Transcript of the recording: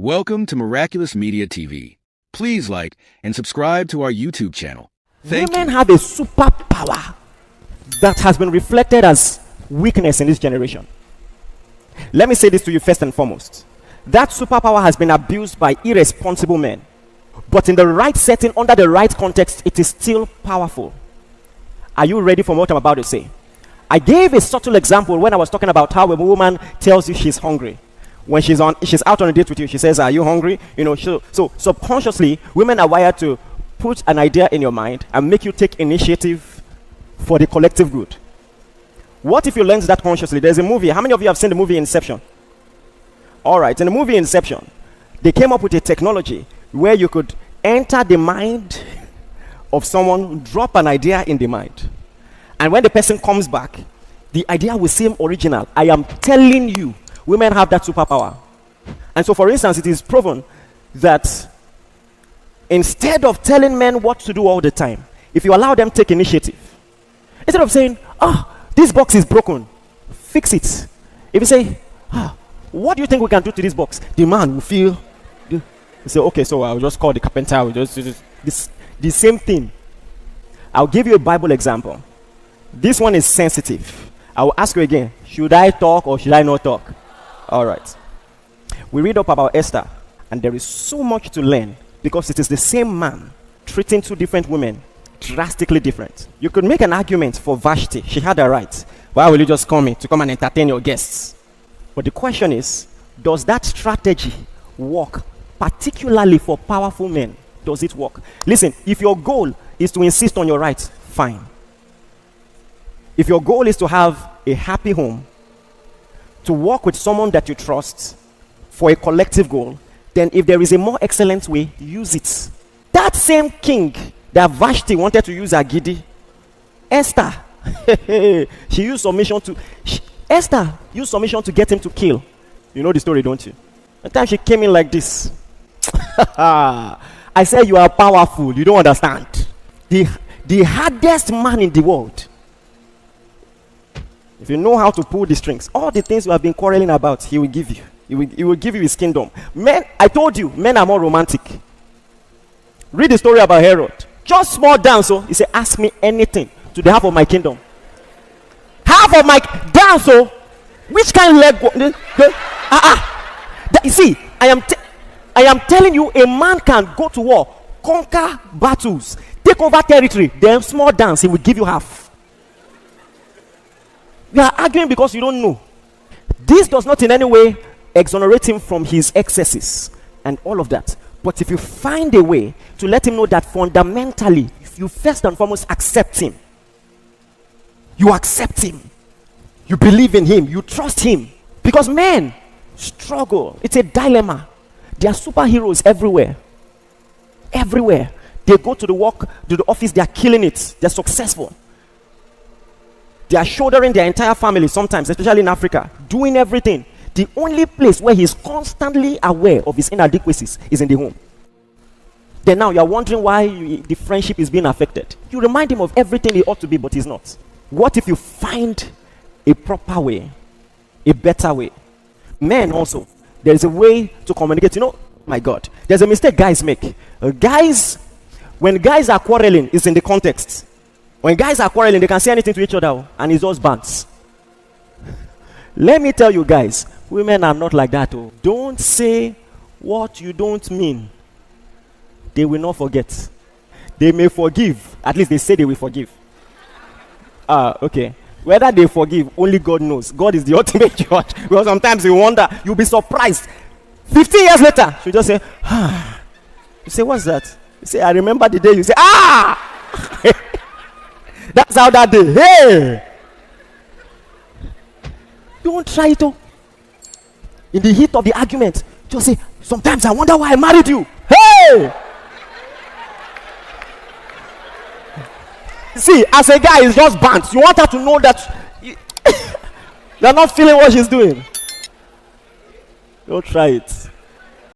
Welcome to Miraculous Media TV. Please like and subscribe to our YouTube channel. Women have a superpower that has been reflected as weakness in this generation. Let me say this to you first and foremost. That superpower has been abused by irresponsible men. But in the right setting, under the right context, it is still powerful. Are you ready for what I'm about to say? I gave a subtle example when I was talking about how a woman tells you she's hungry. When she's out on a date with you, she says, "Are you hungry?" You know, so subconsciously, women are wired to put an idea in your mind and make you take initiative for the collective good. What if you learn that consciously? There's a movie. How many of you have seen the movie Inception? All right, in the movie Inception, they came up with a technology where you could enter the mind of someone, drop an idea in the mind. And when the person comes back, the idea will seem original. I am telling you, women have that superpower. And so, for instance, it is proven that instead of telling men what to do all the time, if you allow them take initiative, instead of saying, this box is broken, fix it. If you say, what do you think we can do to this box? The man will feel, you say, okay, so I'll just call the carpenter, I'll just the same thing. I'll give you a Bible example. This one is sensitive. I will ask you again, should I talk or should I not talk? All right. We read up about Esther, and there is so much to learn because it is the same man treating two different women drastically different. You could make an argument for Vashti. She had a right. Why will you just come in to come and entertain your guests? But the question is, does that strategy work, particularly for powerful men? Does it work? Listen, if your goal is to insist on your rights, fine. If your goal is to have a happy home, to work with someone that you trust for a collective goal, then if there is a more excellent way, use it. That same king that Vashti wanted to use Agidi, Esther, she used submission to, Esther used submission to get him to kill. You know the story, don't you? One time she came in like this. I said, you are powerful. You don't understand. The hardest man in the world. If you know how to pull the strings, all the things you have been quarreling about, he will give you. He will give you his kingdom. Men, I told you, men are more romantic. Read the story about Herod. Just small down, so he said, ask me anything to the half of my kingdom. Half of my down, so which kind of leg? You see, I am telling you, a man can go to war, conquer battles, take over territory, then small dance, he will give you half. You are arguing because you don't know. This does not in any way exonerate him from his excesses and all of that. But if you find a way to let him know that fundamentally, if you first and foremost accept him, you accept him, you believe in him, you trust him. Because men struggle. It's a dilemma. There are superheroes everywhere. Everywhere. They go to the work, to the office, they are killing it. They're successful. They are shouldering their entire family sometimes, especially in Africa, doing everything. The only place where he's constantly aware of his inadequacies is in the home. Then now you're wondering why the friendship is being affected. You remind him of everything he ought to be, but he's not. What if you find a proper way, a better way? Men also, there is a way to communicate. You know, my God, there's a mistake guys make. When guys are quarreling, it's in the context. When guys are quarreling, they can say anything to each other, and it's just bants. Let me tell you guys, women are not like that. Don't say what you don't mean. They will not forget. They may forgive. At least they say they will forgive. Okay. Whether they forgive, only God knows. God is the ultimate judge. Because sometimes you wonder, you'll be surprised. 15 years later, she'll just say, You say, what's that? You say, I remember the day. You say, That's how that day. Hey! Don't try it. In the heat of the argument, just say, sometimes I wonder why I married you. Hey! See, as a guy, it's just bants. You want her to know that you're not feeling what she's doing. Don't try it.